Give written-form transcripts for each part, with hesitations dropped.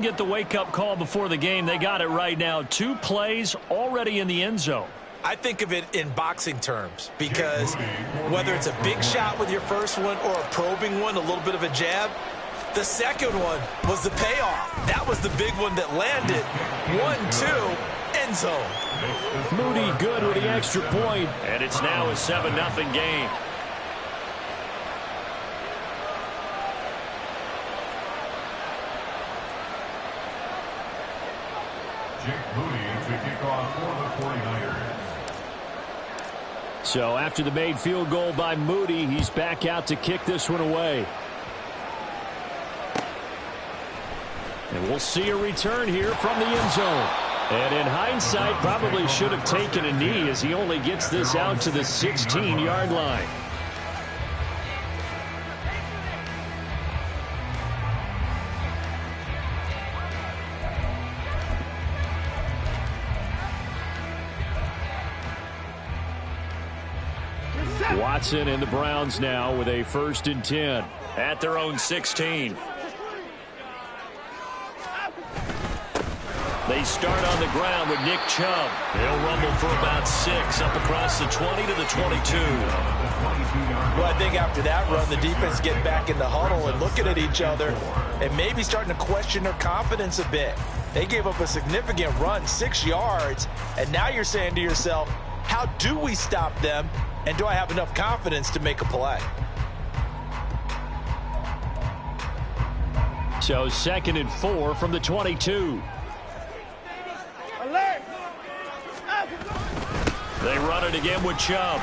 Get the wake-up call before the game. They got it right now. 2 plays already in the end zone. I think of it in boxing terms because whether it's a big shot with your first one or a probing one, a little bit of a jab, the second one was the payoff. That was the big one that landed. 1-2, end zone. Moody good with the extra point, and it's now a 7-0 game. So after the made field goal by Moody, he's back out to kick this one away. And we'll see a return here from the end zone. And in hindsight, probably should have taken a knee as he only gets this out to the 16-yard line. Watson and the Browns now with a 1st and 10 at their own 16. They start on the ground with Nick Chubb. They'll rumble for about 6 up across the 20 to the 22. Well, I think after that run, the defense get back in the huddle and looking at each other and maybe starting to question their confidence a bit. They gave up a significant run, 6 yards, and now you're saying to yourself, how do we stop them? And do I have enough confidence to make a play? So 2nd and 4 from the 22. Alert! They run it again with Chubb.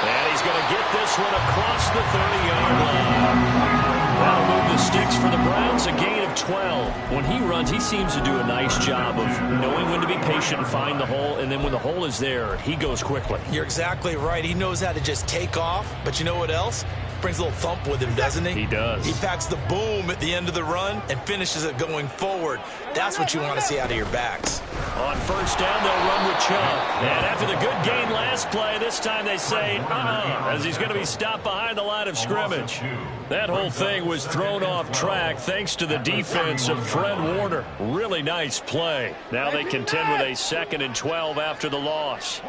And he's going to get this one across the 30-yard line. That'll move the sticks for the Browns, a gain of 12. When he runs, he seems to do a nice job of knowing when to be patient and find the hole, and then when the hole is there, he goes quickly. You're exactly right. He knows how to just take off, but you know what else? Brings a little thump with him, doesn't he? He does. He packs the boom at the end of the run and finishes it going forward. That's what you want to see out of your backs. On 1st down, they'll run with Chubb. And after the good gain last play, this time they say, as he's going to be stopped behind the line of scrimmage. That whole thing was thrown off track thanks to the defense of Fred Warner. Really nice play. Now they contend with a 2nd and 12 after the loss.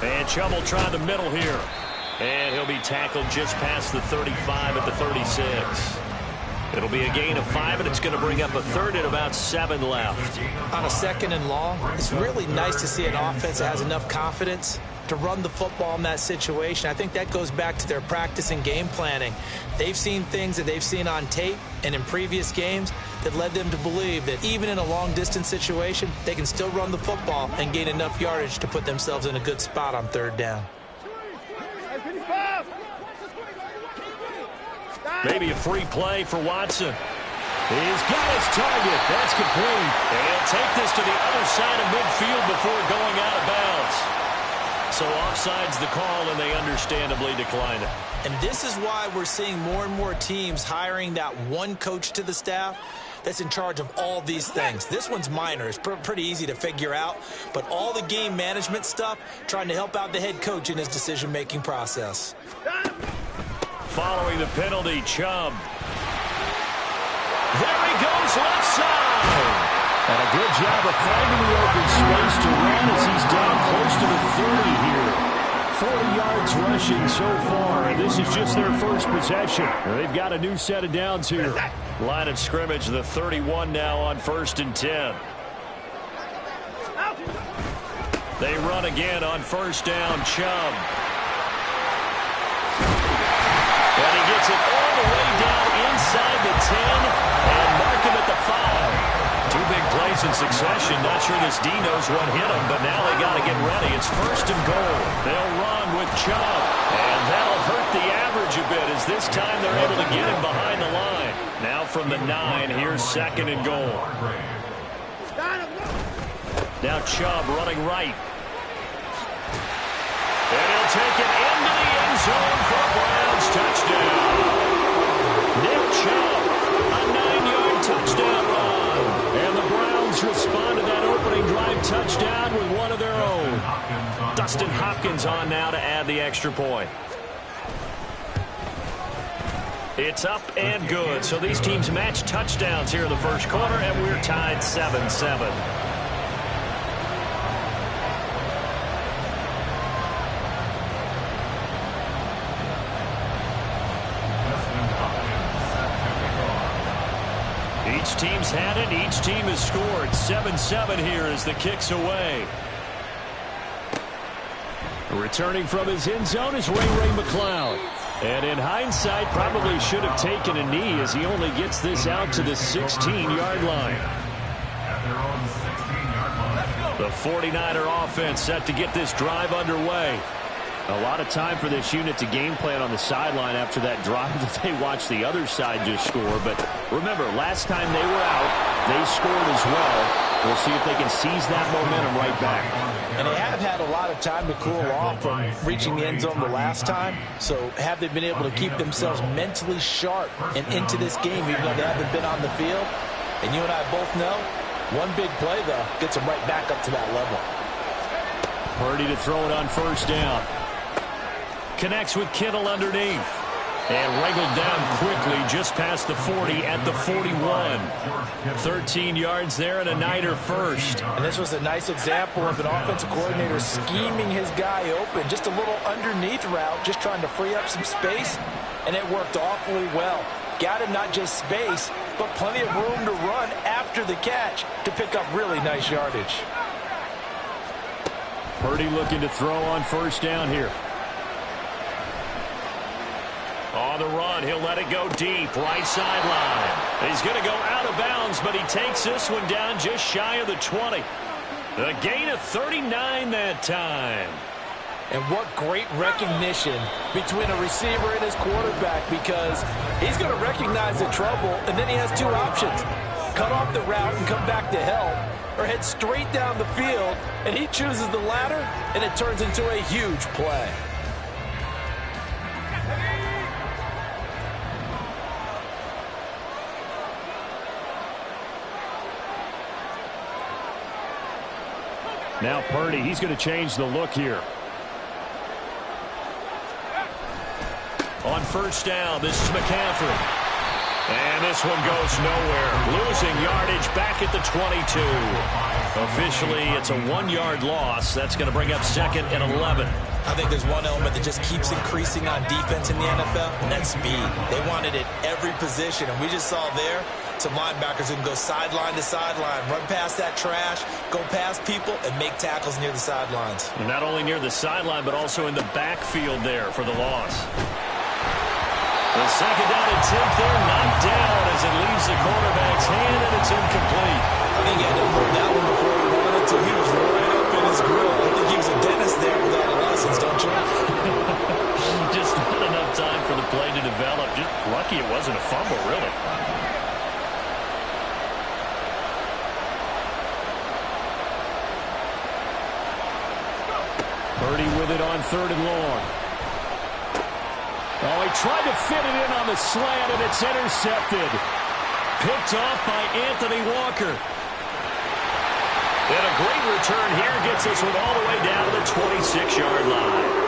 And Chubb will try the middle here. And he'll be tackled just past the 35 at the 36. It'll be a gain of 5, and it's going to bring up a 3rd and about 7 left. On a 2nd and long, it's really nice to see an offense that has enough confidence to run the football in that situation. I think that goes back to their practice and game planning. They've seen things that they've seen on tape and in previous games that led them to believe that even in a long-distance situation, they can still run the football and gain enough yardage to put themselves in a good spot on 3rd down. Maybe a free play for Watson. He's got his target. That's complete. And he'll take this to the other side of midfield before going out of bounds. So offside's the call, and they understandably decline it. And this is why we're seeing more and more teams hiring that one coach to the staff that's in charge of all these things. This one's minor. It's pretty easy to figure out. But all the game management stuff, trying to help out the head coach in his decision-making process. Following the penalty, Chubb. There he goes, left side. And a good job of finding the open space to run as he's down close to the 30 here. 40 yards rushing so far, and this is just their first possession. They've got a new set of downs here. Line of scrimmage, the 31 now on 1st and 10. They run again on 1st down, Chubb. And he gets it all the way down inside the 10 and mark him at the 5. 2 big plays in succession. Not sure this D knows what hit him, but now they got to get ready. It's 1st and goal. They'll run with Chubb, and that'll hurt the average a bit as this time they're able to get him behind the line. Now from the 9, here's 2nd and goal. Now Chubb running right. And he'll take it into the end zone for a Browns touchdown. Nick Chubb, a 9-yard touchdown run. And the Browns respond to that opening drive touchdown with one of their own. Dustin Hopkins on now to add the extra point. It's up and good. So these teams match touchdowns here in the first quarter, and we're tied 7-7. Each team's had it. Each team has scored. 7-7 here as the kick's away. Returning from his end zone is Ray McCloud. And in hindsight, probably should have taken a knee as he only gets this out to the 16-yard line. The 49er offense set to get this drive underway. A lot of time for this unit to game plan on the sideline after that drive that they watched the other side just score. But remember, last time they were out, they scored as well. We'll see if they can seize that momentum right back. And they have had a lot of time to cool off from reaching the end zone the last time. So have they been able to keep themselves mentally sharp and into this game, even though they haven't been on the field? And you and I both know, one big play, though, gets them right back up to that level. Purdy to throw it on first down. Connects with Kittle underneath. And wrangled down quickly just past the 40 at the 41. 13 yards there and a Niner first. And this was a nice example of an offensive coordinator scheming his guy open. Just a little underneath route, just trying to free up some space. And it worked awfully well. Got him not just space, but plenty of room to run after the catch to pick up really nice yardage. Purdy looking to throw on first down here. On the run, he'll let it go deep, right sideline. He's going to go out of bounds, but he takes this one down just shy of the 20. A gain of 39 that time. And what great recognition between a receiver and his quarterback, because he's going to recognize the trouble, and then he has two options. Cut off the route and come back to help, or head straight down the field, and he chooses the latter, and it turns into a huge play. Now Purdy, he's going to change the look here. On first down, this is McCaffrey. And this one goes nowhere. Losing yardage back at the 22. Officially, it's a 1-yard loss. That's going to bring up second and 11. I think there's one element that just keeps increasing on defense in the NFL, and that's speed. They want it at every position, and we just saw there some linebackers who can go sideline to sideline, run past that trash, go past people, and make tackles near the sidelines. And not only near the sideline, but also in the backfield there for the loss. The second down attempt there, knocked down as it leaves the quarterback's hand, and it's incomplete. I think he had to pull that one before he wanted to. He was right up in his grill. I think he was a dentist there without a license, don't you? Just not enough time for the play to develop. Just lucky it wasn't a fumble, really. Purdy with it on third and long. Oh, he tried to fit it in on the slant, and it's intercepted. Picked off by Anthony Walker. And a great return here gets this one all the way down to the 26-yard line.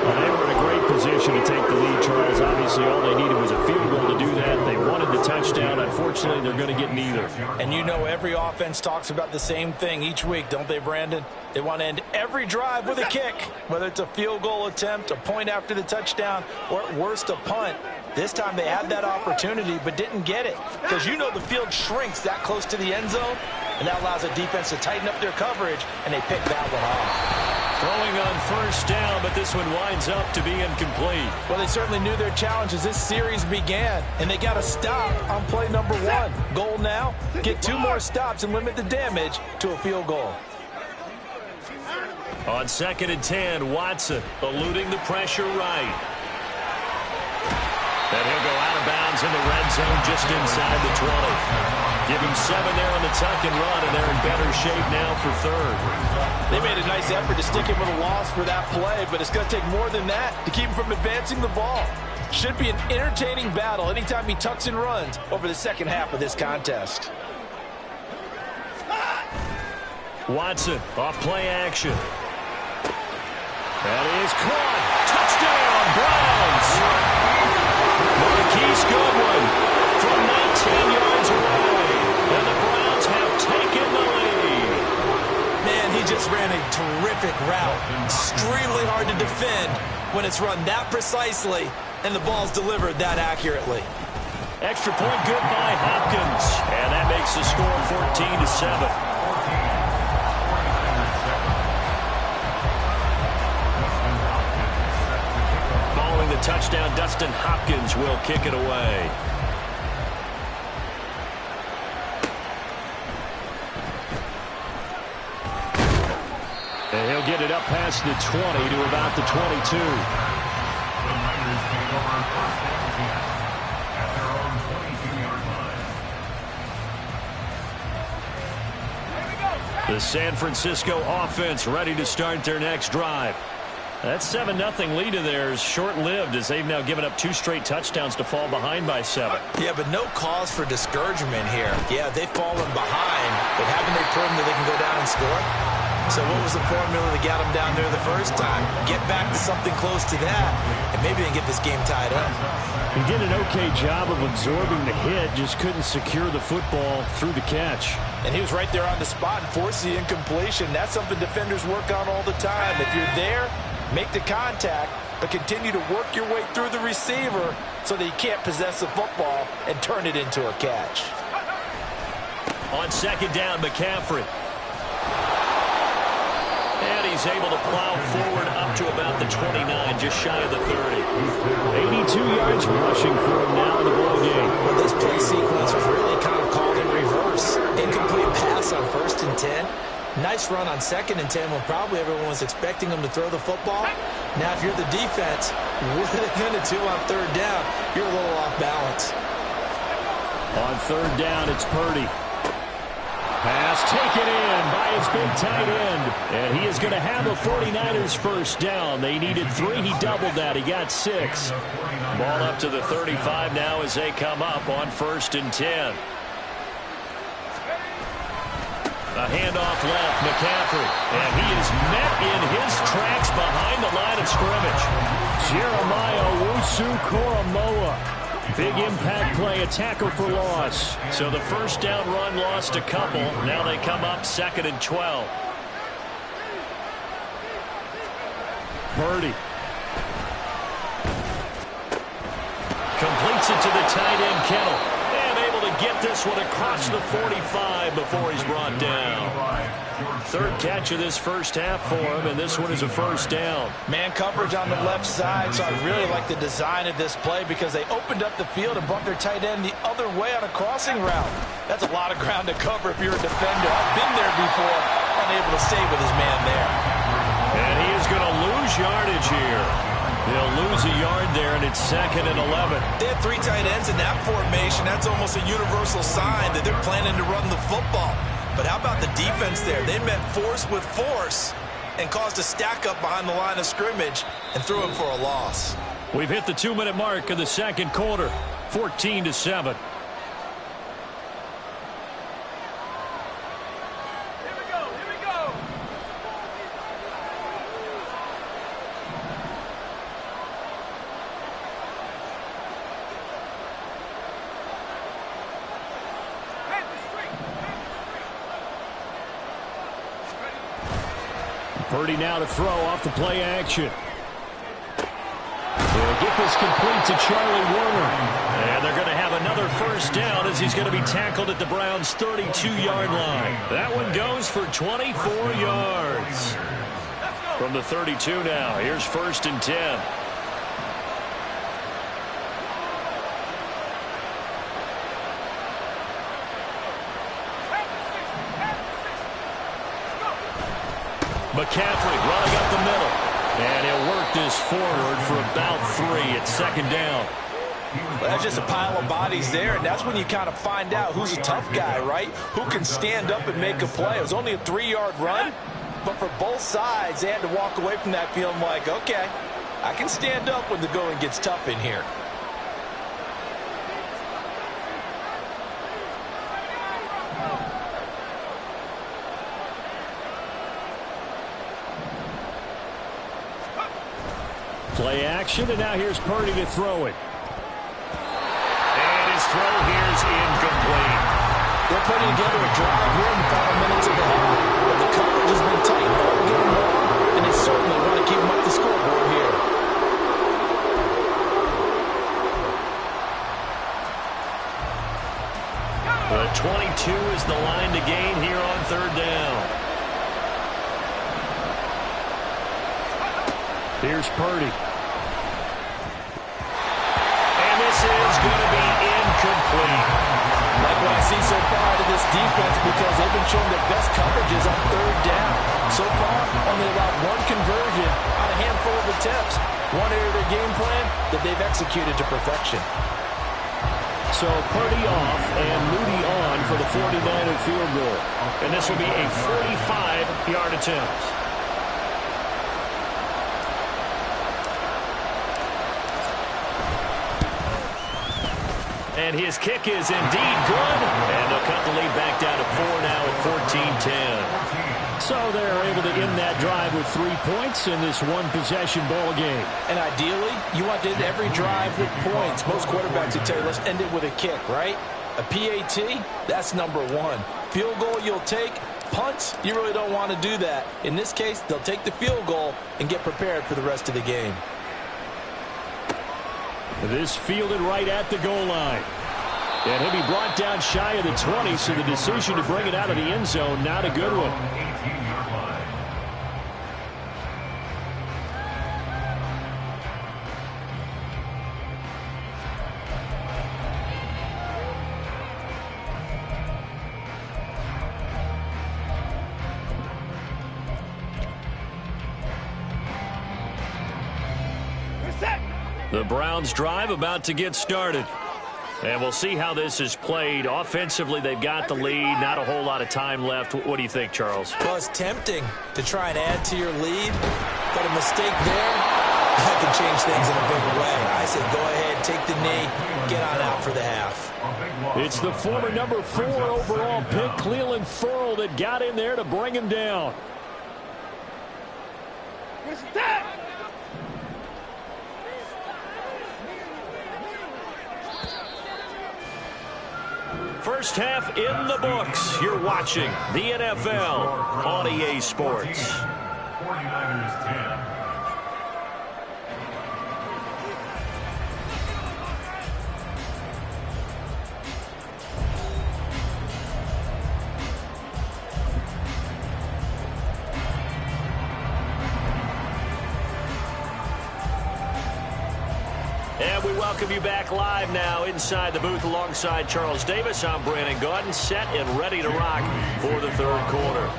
Well, they were in a great position to take the lead, Charles. Obviously, all they needed was a field goal to do that. They wanted the touchdown. Unfortunately, they're going to get neither. And you know every offense talks about the same thing each week, don't they, Brandon? They want to end every drive with a kick, whether it's a field goal attempt, a point after the touchdown, or at worst, a punt. This time they had that opportunity but didn't get it, because you know the field shrinks that close to the end zone, and that allows the defense to tighten up their coverage, and they pick that one off. Throwing on first down, but this one winds up to be incomplete. Well, they certainly knew their challenge as this series began, and they got to stop on play number 1. Goal now, get 2 more stops and limit the damage to a field goal. On second and 10, Watson eluding the pressure right. And he'll go out of bounds in the red zone just inside the 20. Give him 7 there on the tuck and run, and they're in better shape now for third. They made a nice effort to stick him with a loss for that play, but it's going to take more than that to keep him from advancing the ball. Should be an entertaining battle anytime he tucks and runs over the second half of this contest. Watson off play action. That is caught. Touchdown, Browns. Marquise perfect route. Extremely hard to defend when it's run that precisely and the ball's delivered that accurately. Extra point good by Hopkins. And that makes the score 14-7. Following the touchdown, Dustin Hopkins will kick it away. And he'll get it up past the 20 to about the 22. The San Francisco offense ready to start their next drive. That 7-0 lead of theirs short-lived as they've now given up 2 straight touchdowns to fall behind by 7. Yeah, but no cause for discouragement here. Yeah, they've fallen behind, but haven't they proven that they can go down and score? So what was the formula that got them down there the first time? Get back to something close to that, and maybe they can get this game tied up. He did an okay job of absorbing the hit, just couldn't secure the football through the catch. And he was right there on the spot and forced the incompletion. That's something defenders work on all the time. If you're there, make the contact, but continue to work your way through the receiver so that he can't possess the football and turn it into a catch. On second down, McCaffrey. And he's able to plow forward up to about the 29, just shy of the 30. 82 yards rushing for him now in the ball game. Well, this play sequence was really kind of called in reverse. Incomplete pass on 1st and 10. Nice run on 2nd and 10 when probably everyone was expecting him to throw the football. Now, if you're the defense, what are they going to do on 3rd down? You're a little off balance. On 3rd down, it's Purdy. Pass taken in by his big tight end. And he is going to have a 49ers first down. They needed 3. He doubled that. He got 6. Ball up to the 35 now as they come up on 1st and 10. A handoff left, McCaffrey. And he is met in his tracks behind the line of scrimmage. Jeremiah Owusu-Koramoah. Big impact play, a tackle for loss. So the first down run lost a couple. Now they come up 2nd and 12. Purdy. Completes it to the tight end, Kittle. And able to get this one across the 45 before he's brought down. 3rd catch of this first half for him, and this one is a first down. Man coverage on the left side, so I really like the design of this play because they opened up the field and brought their tight end the other way on a crossing route. That's a lot of ground to cover if you're a defender. I've been there before, unable to stay with his man there. And he is going to lose yardage here. They'll lose a yard there, and it's 2nd and 11. They have 3 tight ends in that formation. That's almost a universal sign that they're planning to run the football. But how about the defense there? They met force with force and caused a stack up behind the line of scrimmage and threw him for a loss. We've hit the 2-minute mark of the 2nd quarter, 14-7. Purdy now to throw off the play action. They'll get this complete to Charlie Warner. And they're going to have another first down as he's going to be tackled at the Browns' 32-yard line. That one goes for 24 yards. From the 32 now, here's 1st and 10. McCaffrey running up the middle. And he'll work this forward for about 3 at 2nd down. Well, that's just a pile of bodies there, and that's when you kind of find out who's a tough guy, right? Who can stand up and make a play. It was only a 3-yard run, but for both sides, they had to walk away from that feeling like, okay, I can stand up when the going gets tough in here. Play action, and now here's Purdy to throw it. And his throw here's incomplete. They're putting together a drive here in the final minutes of the half, but the coverage has been tight all game long. certainly want to keep them up the scoreboard here. The 22 is the line to gain here on third down. Here's Purdy. And this is going to be incomplete. Like what I see so far out of this defense, because they've been showing their best coverages on third down. So far, only allowed one conversion on a handful of attempts. One area of their game plan that they've executed to perfection. So Purdy off and Moody on for the 49er field goal. And this will be a 45-yard attempt. And his kick is indeed good. And they'll cut the lead back down to 4 now at 14-10. So they're able to end that drive with 3 points in this one-possession ball game. And ideally, you want to end every drive with points. Most quarterbacks would tell you, let's end it with a kick, right? A PAT, that's number one. Field goal you'll take. Punts, you really don't want to do that. In this case, they'll take the field goal and get prepared for the rest of the game. This fielded right at the goal line. And he'll be brought down shy of the 20, so the decision to bring it out of the end zone, not a good one. The Browns drive about to get started. And we'll see how this is played. Offensively, they've got the lead. Not a whole lot of time left. What do you think, Charles? Well, it's tempting to try and add to your lead, but a mistake there, that can change things in a big way. I say go ahead, take the knee, get on out for the half. It's the former number 4 overall pick, Clelin Ferrell, that got in there to bring him down. First half in the books. You're watching the NFL on EA Sports. 49ers 10. And we welcome you back live now inside the booth alongside Charles Davis. I'm Brandon Gaudin, set and ready to rock for the third quarter.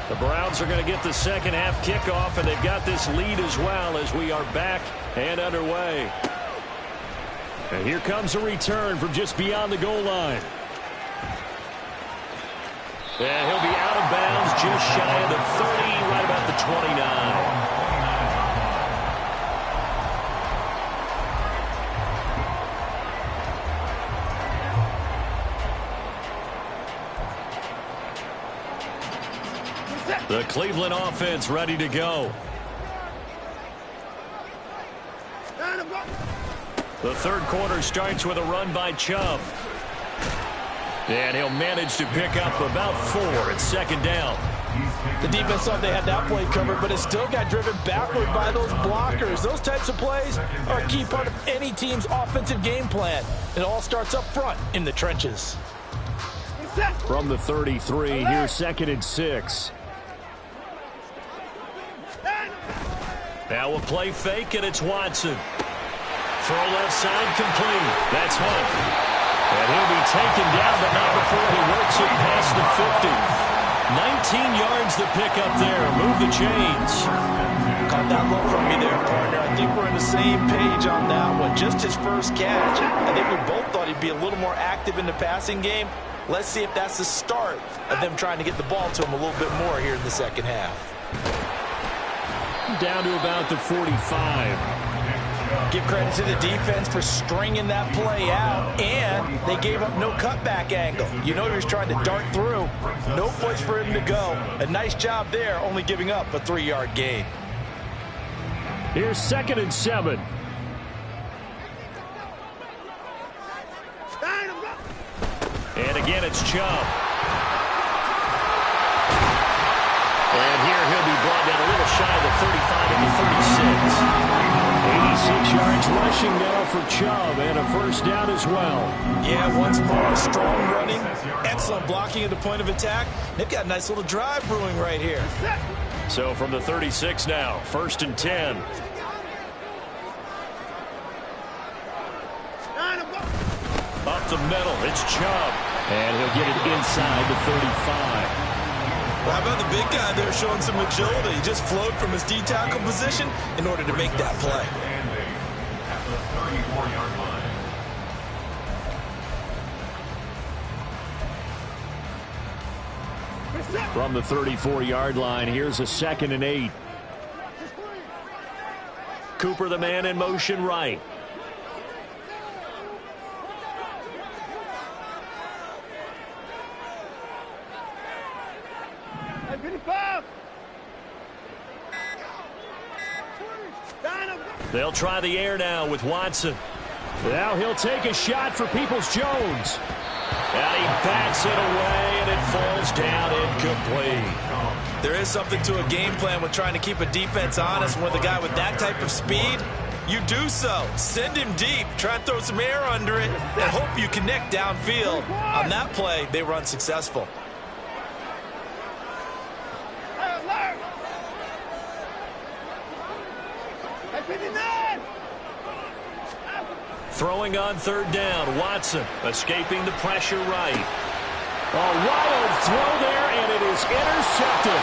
The Browns are going to get the second half kickoff, and they've got this lead as well as we are back and underway. And here comes a return from just beyond the goal line. And he'll be out of bounds just shy of the 30, right about the 29. The Cleveland offense ready to go. The third quarter starts with a run by Chubb. And he'll manage to pick up about 4 at second down. The defense thought they had that play covered, but it still got driven backward by those blockers. Those types of plays are a key part of any team's offensive game plan. It all starts up front in the trenches. From the 33, here's 2nd and 6. Now we'll play fake, and it's Watson. Throw left side complete. That's Hunt. And he'll be taken down, but not before he works it past the 50. 19 yards to pick up there. Move the chains. Caught that look from me there, partner. I think we're on the same page on that one. Just his first catch. I think we both thought he'd be a little more active in the passing game. Let's see if that's the start of them trying to get the ball to him a little bit more here in the second half. Down to about the 45. Give credit to the defense for stringing that play out, and they gave up no cutback angle. You know he was trying to dart through. No place for him to go. A nice job there, only giving up a 3-yard gain. Here's 2nd and 7. And again, it's Chubb. time down a little shy of the 35 at the 36. 86 yards rushing now for Chubb, and a first down as well. Yeah, once more, strong running, excellent blocking at the point of attack. They've got a nice little drive brewing right here. So from the 36 now, 1st and 10. Up the middle, it's Chubb. And he'll get it inside the 35. Well, how about the big guy there showing some agility? He just flowed from his D-tackle position in order to make that play. From the 34-yard line, here's a 2nd and 8. Cooper, the man in motion right. They'll try the air now with Watson. Now he'll take a shot for Peoples-Jones. And he bats it away, and it falls down incomplete. There is something to a game plan with trying to keep a defense honest. With a guy with that type of speed, you do so. Send him deep. Try and throw some air under it and hope you connect downfield. On that play, they were unsuccessful. Throwing on 3rd down, Watson escaping the pressure right. A wild throw there, and it is intercepted.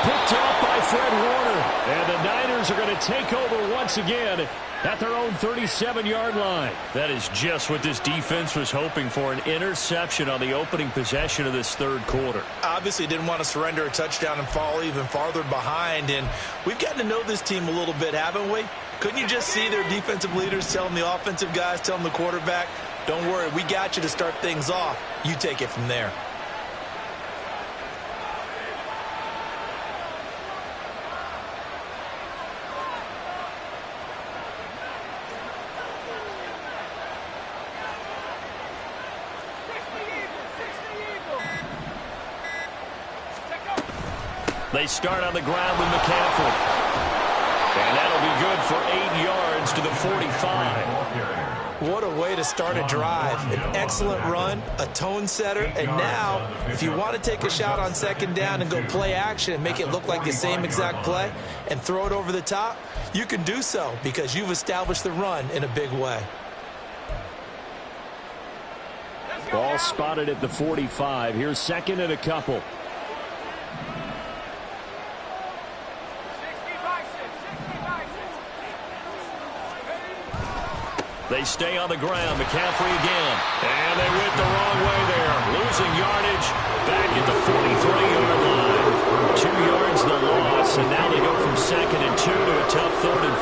Picked off by Fred Warner. And the Niners are going to take over once again at their own 37-yard line. That is just what this defense was hoping for, an interception on the opening possession of this 3rd quarter. Obviously didn't want to surrender a touchdown and fall even farther behind. And we've gotten to know this team a little bit, haven't we? Couldn't you just see their defensive leaders telling the offensive guys, telling the quarterback, don't worry, we got you to start things off. You take it from there. They start on the ground with McCaffrey. And that'll be good for 8 yards to the 45. What a way to start a drive. An excellent run, a tone setter, and now, if you want to take a shot on 2nd down and go play action and make it look like the same exact play and throw it over the top, you can do so because you've established the run in a big way. Ball spotted at the 45. Here's 2nd and a couple. They stay on the ground. McCaffrey again. And they went the wrong way there. Losing yardage back at the 43-yard line. 2 yards the loss, and now they go from 2nd and 2 to a tough 3rd and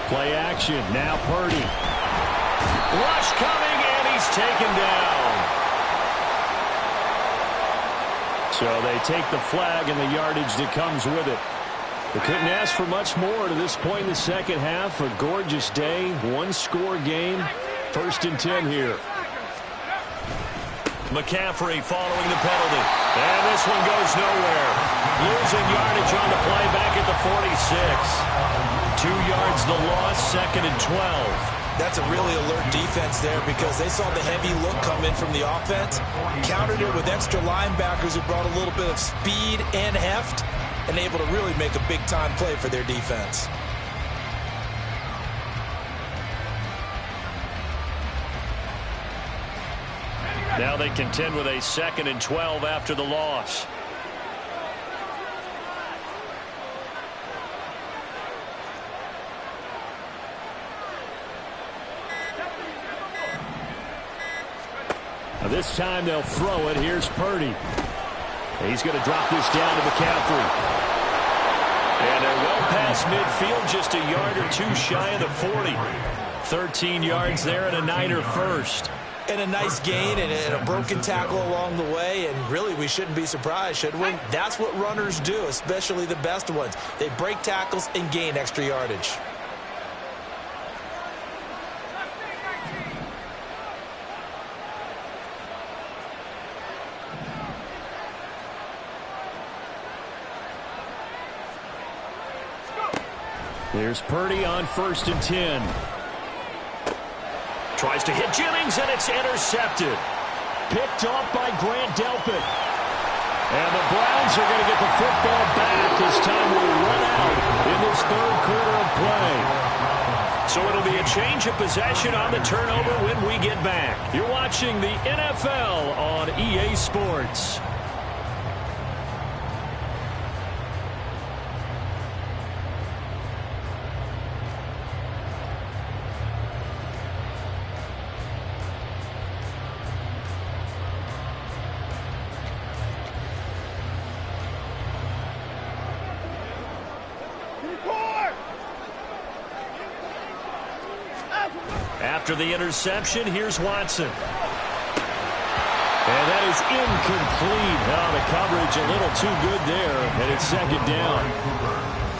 4. Play action. Now Purdy. Rush coming, and he's taken down. So they take the flag and the yardage that comes with it. They couldn't ask for much more to this point in the 2nd half. A gorgeous day, 1-score game. 1st and 10 here. McCaffrey following the penalty. And this one goes nowhere. Losing yardage on the play back at the 46. 2 yards the loss, 2nd and 12. That's a really alert defense there because they saw the heavy look come in from the offense, countered it with extra linebackers who brought a little bit of speed and heft, and able to really make a big-time play for their defense. Now they contend with a 2nd and 12 after the loss. This time they'll throw it. Here's Purdy. He's going to drop this down to McCaffrey. And they're well past midfield, just a yard or two shy of the 40. 13 yards there and a Niner first. And a nice gain and a broken tackle along the way, and really we shouldn't be surprised, should we? That's what runners do, especially the best ones. They break tackles and gain extra yardage. Here's Purdy on 1st and 10. Tries to hit Jennings, and it's intercepted. Picked off by Grant Delpit. And the Browns are going to get the football back as time will run out in this 3rd quarter of play. So it'll be a change of possession on the turnover when we get back. You're watching the NFL on EA Sports. After the interception, here's Watson. And that is incomplete. Oh, the coverage a little too good there, and it's 2nd down.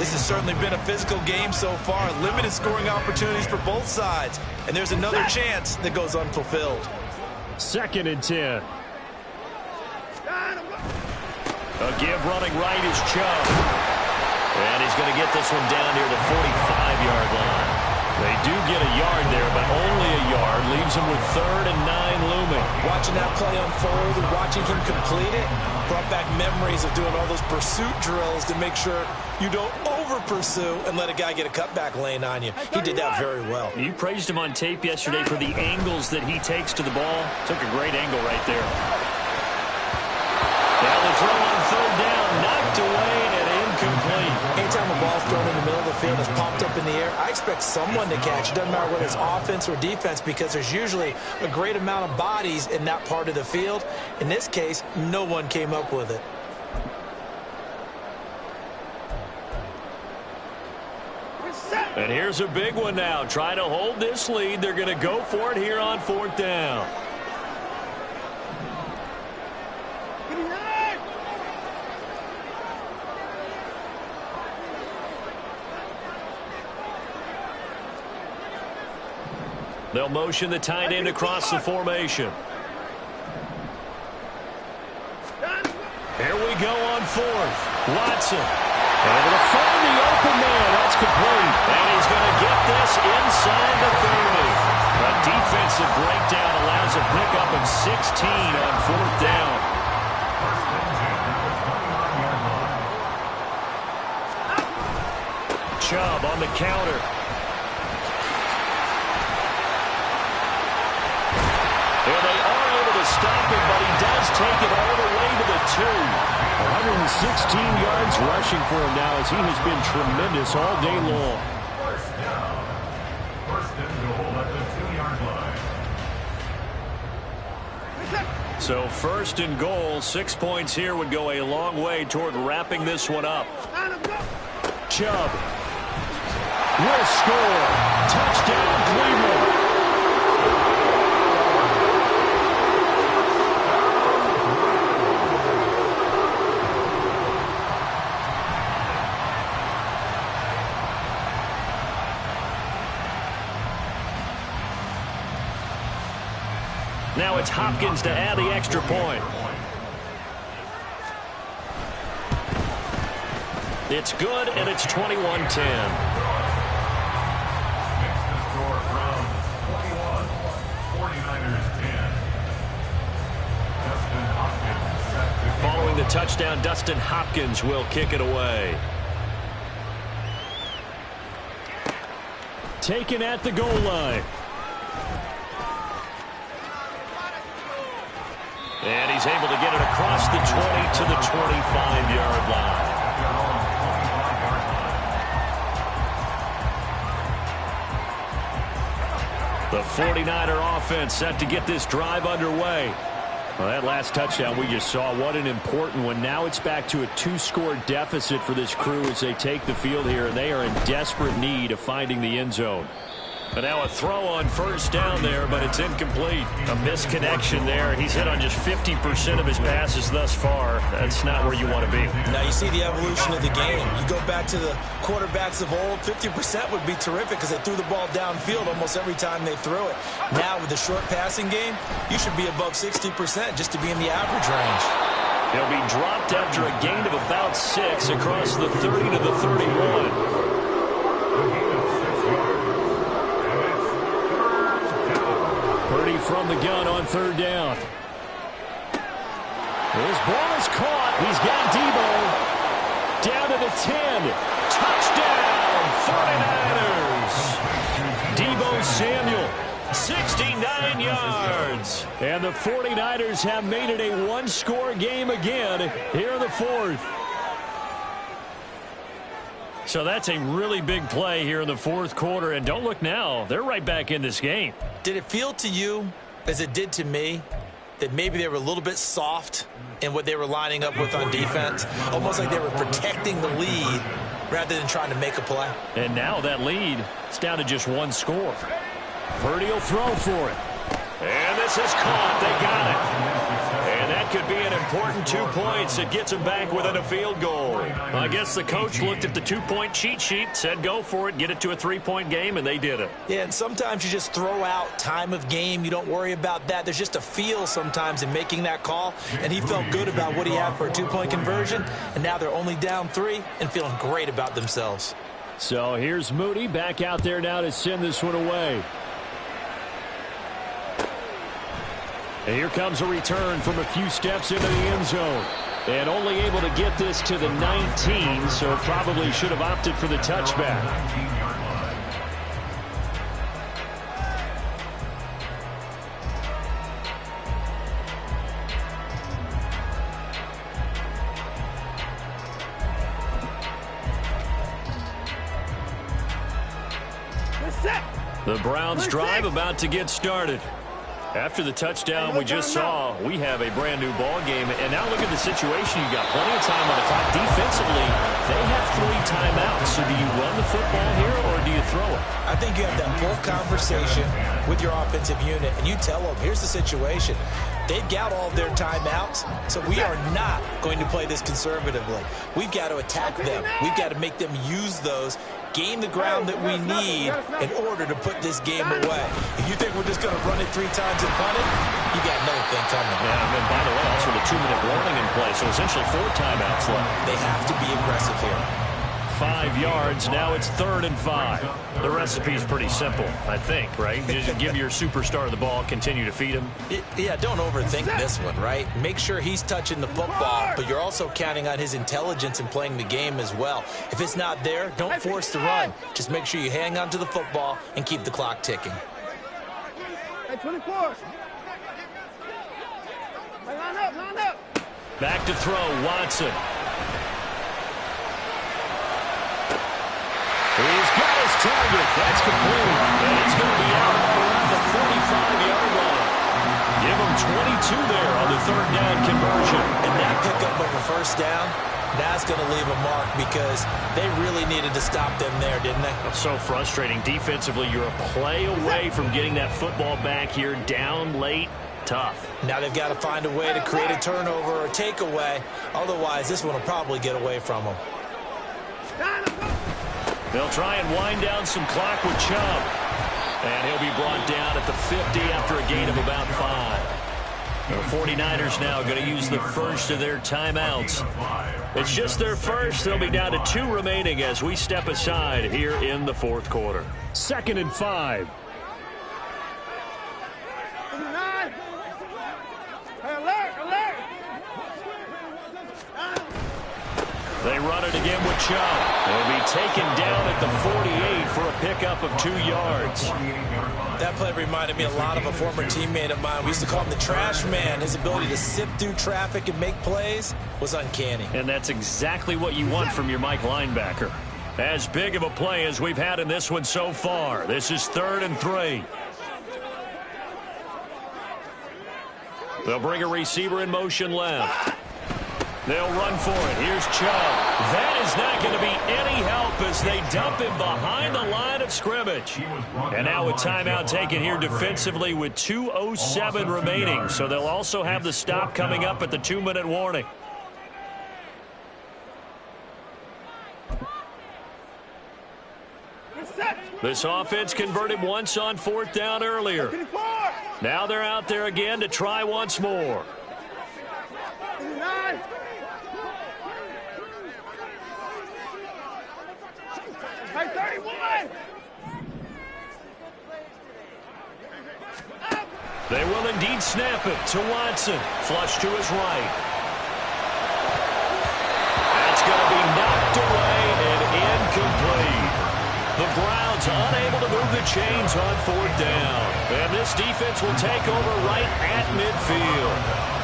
This has certainly been a physical game so far. Limited scoring opportunities for both sides. And there's another chance that goes unfulfilled. 2nd and 10. A give running right is Chubb. And he's going to get this one down near the 45-yard line. They do get a yard there, but only a yard. Leaves them with 3rd and 9 looming. Watching that play unfold and watching him complete it brought back memories of doing all those pursuit drills to make sure you don't over-pursue and let a guy get a cutback lane on you. He did that very well. You praised him on tape yesterday for the angles that he takes to the ball. Took a great angle right there. Now the throw on 3rd down, knocked away and incomplete. Anytime a ball's thrown in the middle of the field, it's popped up in the air, I expect someone to catch. It doesn't matter whether it's offense or defense, because there's usually a great amount of bodies in that part of the field. In this case, no one came up with it. And here's a big one now. Trying to hold this lead. They're going to go for it here on 4th down. They'll motion the tight end across the formation. Here we go on 4th. Watson able to find the open man. That's complete. And he's going to get this inside the 30. A defensive breakdown allows a pickup of 16 on 4th down. Chubb on the counter. And they are able to stop him, but he does take it all the way to the 2. 116 yards rushing for him now as he has been tremendous all day long. First down. 1st and goal at the 2-yard line. So 1st and goal, 6 points here would go a long way toward wrapping this one up. Chubb will score. Touchdown, Cleveland. Now it's Hopkins to add the extra point. It's good, and it's 21-10. Following the touchdown, Dustin Hopkins will kick it away. Taken at the goal line. And he's able to get it across the 20 to the 25-yard line. The 49er offense set to get this drive underway. Well, that last touchdown we just saw, what an important one. Now it's back to a 2-score deficit for this crew as they take the field here, and they are in desperate need of finding the end zone. And now a throw on first down there, but it's incomplete. A misconnection there. He's hit on just 50% of his passes thus far. That's not where you want to be. Now you see the evolution of the game. You go back to the quarterbacks of old, 50% would be terrific because they threw the ball downfield almost every time they threw it. Now with the short passing game, you should be above 60% just to be in the average range. He'll be dropped after a gain of about 6 across the 30 to the 31. Purdy from the gun on third down. His ball is caught. He's got Debo down to the 10. Touchdown, 49ers. Debo Samuel, 69 yards. And the 49ers have made it a one-score game again here in the fourth. So that's a really big play here in the fourth quarter. And don't look now. They're right back in this game. Did it feel to you, as it did to me, that maybe they were a little bit soft in what they were lining up with on defense? Almost like they were protecting the lead rather than trying to make a play. And now that lead is down to just one score. Purdy will throw for it. And this is caught. They got it. And that could be an important 2 points. It gets them back within a field goal. I guess the coach looked at the 2-point cheat sheet, said go for it, get it to a 3-point game, and they did it. Yeah, and sometimes you just throw out time of game. You don't worry about that. There's just a feel sometimes in making that call, and he felt good about what he had for a 2-point conversion, and now they're only down 3 and feeling great about themselves. So here's Moody back out there now to send this one away. And here comes a return from a few steps into the end zone. And only able to get this to the 19, so probably should have opted for the touchback. The Browns drive about to get started. After the touchdown we just saw, we have a brand new ball game. And now look at the situation. You got plenty of time on the clock. Defensively, they have 3 timeouts. So do you run the football here or do you throw it? I think you have that full conversation with your offensive unit, and you tell them, here's the situation. They've got all their timeouts, so we are not going to play this conservatively. We've got to attack them. We've got to make them use those, gain the ground that we need in order to put this game away. If you think we're just going to run it 3 times and punt it, you got another thing coming. Yeah, and by the way, also the 2-minute warning in play, so essentially 4 timeouts left. They have to be aggressive here. 5 yards, now it's 3rd and 5. The recipe's pretty simple, I think, right? You just give your superstar the ball, continue to feed him. Yeah, don't overthink this one, right? Make sure he's touching the football, but you're also counting on his intelligence in playing the game as well. If it's not there, don't force the run. Just make sure you hang on to the football and keep the clock ticking. Hey, 24. Hey, line up. Back to throw, Watson. He's got his target. That's complete. And he's going to be out around the 45-yard line. Give him 22 there on the 3rd down conversion. And that pickup of a first down, that's going to leave a mark because they really needed to stop them there, didn't they? It's so frustrating. Defensively, you're a play away from getting that football back here down late. Tough. Now they've got to find a way to create a turnover or a takeaway. Otherwise, this one will probably get away from them. They'll try and wind down some clock with Chubb. And he'll be brought down at the 50 after a gain of about 5. The 49ers now going to use the first of their timeouts. It's just their first. They'll be down to 2 remaining as we step aside here in the fourth quarter. 2nd and 5. They run it again with Chubb. They'll be taken down at the 48 for a pickup of 2 yards. That play reminded me a lot of a former teammate of mine. We used to call him the trash man. His ability to sift through traffic and make plays was uncanny. And that's exactly what you want from your Mike linebacker. As big of a play as we've had in this one so far. This is 3rd and 3. They'll bring a receiver in motion left. They'll run for it. Here's Chubb. That is not going to be any help as they dump him behind the line of scrimmage. And now a timeout taken here defensively with 2:07 remaining. So they'll also have the stop coming up at the 2-minute warning. This offense converted once on 4th down earlier. Now they're out there again to try once more. They will indeed snap it to Watson. Flush to his right. That's going to be knocked away and incomplete. The Browns unable to move the chains on 4th down. And this defense will take over right at midfield.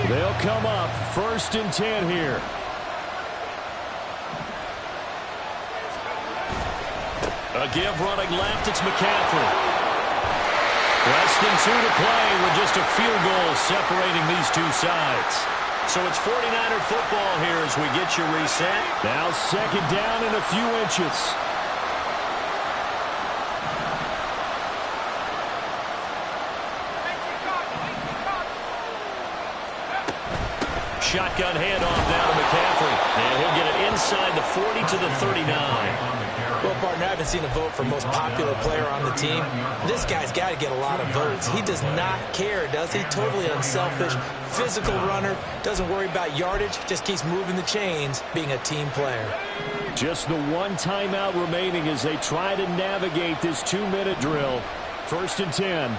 They'll come up 1st and 10 here. A give running left, it's McCaffrey. Less than 2 to play with just a field goal separating these two sides. So it's 49er football here as we get you reset. Now 2nd down and a few inches. Shotgun handoff now to McCaffrey. And he'll get it inside the 40 to the 39. Well, partner, I haven't seen a vote for most popular player on the team. This guy's got to get a lot of votes. He does not care, does he? Totally unselfish, physical runner, doesn't worry about yardage, just keeps moving the chains, being a team player. Just the one timeout remaining as they try to navigate this 2-minute drill. 1st and 10.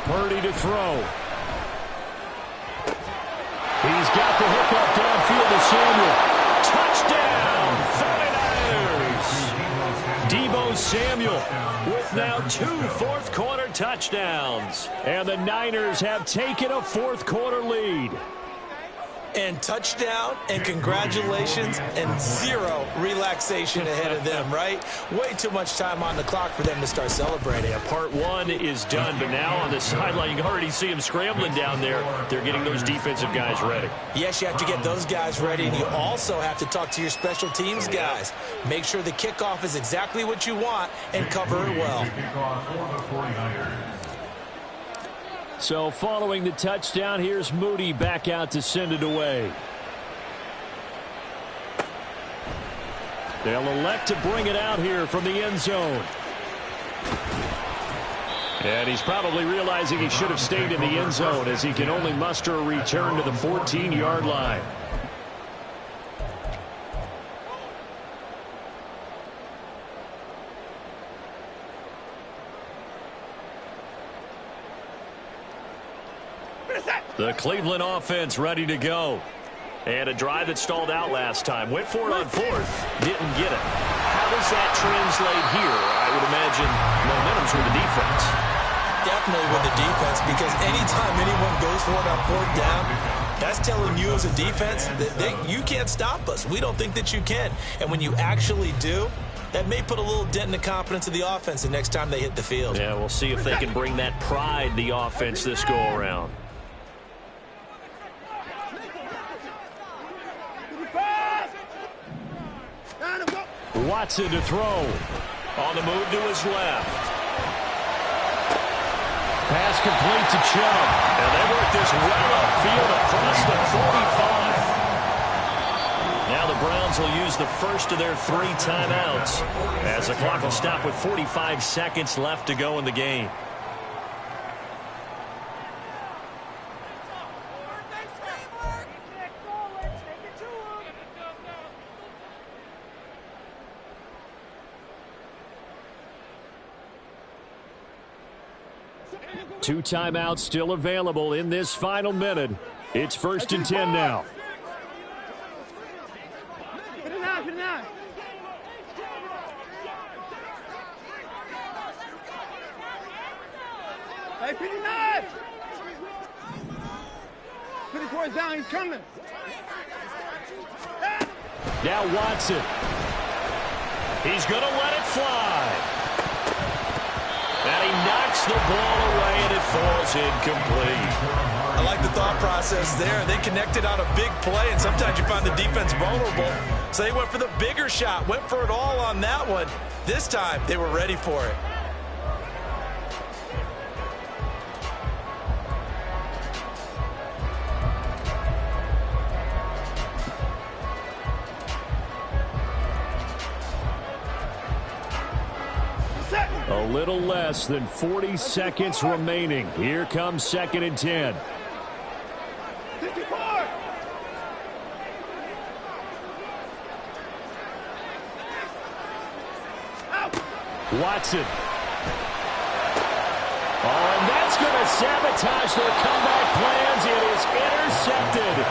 Purdy to throw. He's got the hookup downfield to Samuel. Touchdown, 49ers! Deebo Samuel with now 2 fourth-quarter touchdowns. And the Niners have taken a 4th-quarter lead. And touchdown, and congratulations, and 0 relaxation ahead of them, right? Way too much time on the clock for them to start celebrating. Yeah, part 1 is done, but now on the sideline, you can already see them scrambling down there. They're getting those defensive guys ready. Yes, you have to get those guys ready, and you also have to talk to your special teams guys. Make sure the kickoff is exactly what you want and cover it well. So following the touchdown, here's Moody back out to send it away. They'll elect to bring it out here from the end zone. And he's probably realizing he should have stayed in the end zone as he can only muster a return to the 14-yard line. The Cleveland offense ready to go. And a drive that stalled out last time. Went for it on 4th. Didn't get it. How does that translate here? I would imagine momentum's with the defense. Definitely with the defense, because anytime anyone goes for it on 4th down, that's telling you as a defense that you can't stop us. We don't think that you can. And when you actually do, that may put a little dent in the confidence of the offense the next time they hit the field. Yeah, we'll see if they can bring that pride, the offense, this go-around. Watson to throw. On the move to his left. Pass complete to Chubb. And they work this well upfield across the 45. Now the Browns will use the first of their 3 timeouts as the clock will stop with 45 seconds left to go in the game. Two timeouts still available in this final minute. It's 1st and 10 now. Put it out, put it out. Hey, 59! 54's down, he's coming. Now Watson. He's going to let it fly. And he knocks the ball away, and it falls incomplete. I like the thought process there. They connected on a big play, and sometimes you find the defense vulnerable. So they went for the bigger shot, went for it all on that one. This time, they were ready for it. A little less than 40 seconds remaining. Here comes 2nd and 10. 54! Watson. Oh, and that's going to sabotage their comeback plans. It is intercepted.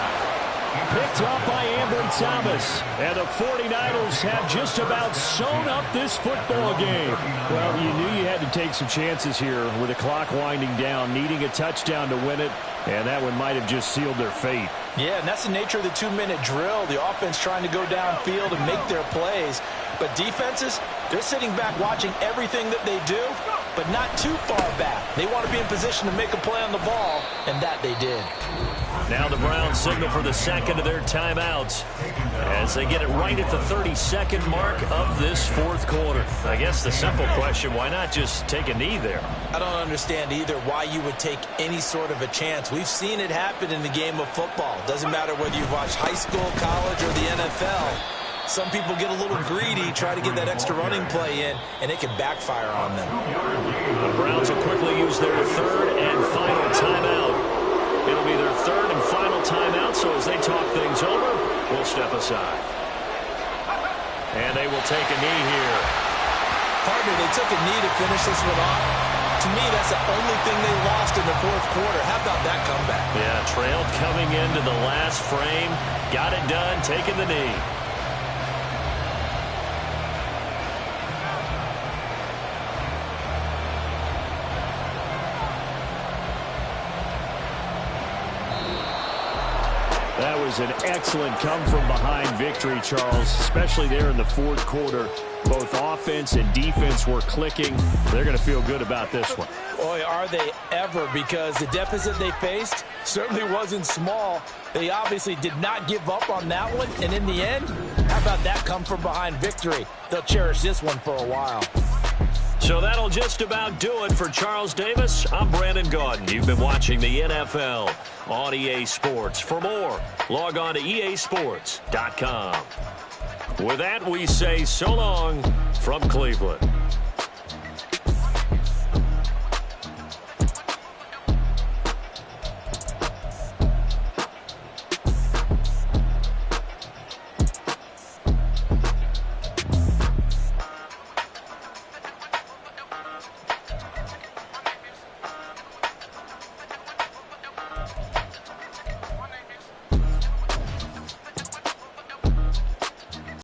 Picked up by Ambry Thomas. And the 49ers have just about sewn up this football game. Well, you knew you had to take some chances here with the clock winding down, needing a touchdown to win it, and that one might have just sealed their fate. Yeah, and that's the nature of the 2-minute drill. The offense trying to go downfield and make their plays. But defenses, they're sitting back watching everything that they do, but not too far back. They want to be in position to make a play on the ball, and that they did. Now the Browns signal for the second of their timeouts as they get it right at the 32nd mark of this fourth quarter. I guess the simple question, why not just take a knee there? I don't understand either why you would take any sort of a chance. We've seen it happen in the game of football. Doesn't matter whether you've watched high school, college, or the NFL. Some people get a little greedy, try to get that extra running play in, and it can backfire on them. The Browns will quickly use their third and final timeout. It'll be their third and final timeout, so as they talk things over, we'll step aside. And they will take a knee here. Partner, they took a knee to finish this one off. To me, that's the only thing they lost in the fourth quarter. How about that comeback? Yeah, trailed coming into the last frame. Got it done, taking the knee. That was an excellent come-from-behind victory, Charles, especially there in the fourth quarter. Both offense and defense were clicking. They're going to feel good about this one. Boy, are they ever, because the deficit they faced certainly wasn't small. They obviously did not give up on that one, and in the end, how about that come-from-behind victory? They'll cherish this one for a while. So that'll just about do it for Charles Davis. I'm Brandon Gaudin. You've been watching the NFL on EA Sports. For more, log on to easports.com. With that, we say so long from Cleveland.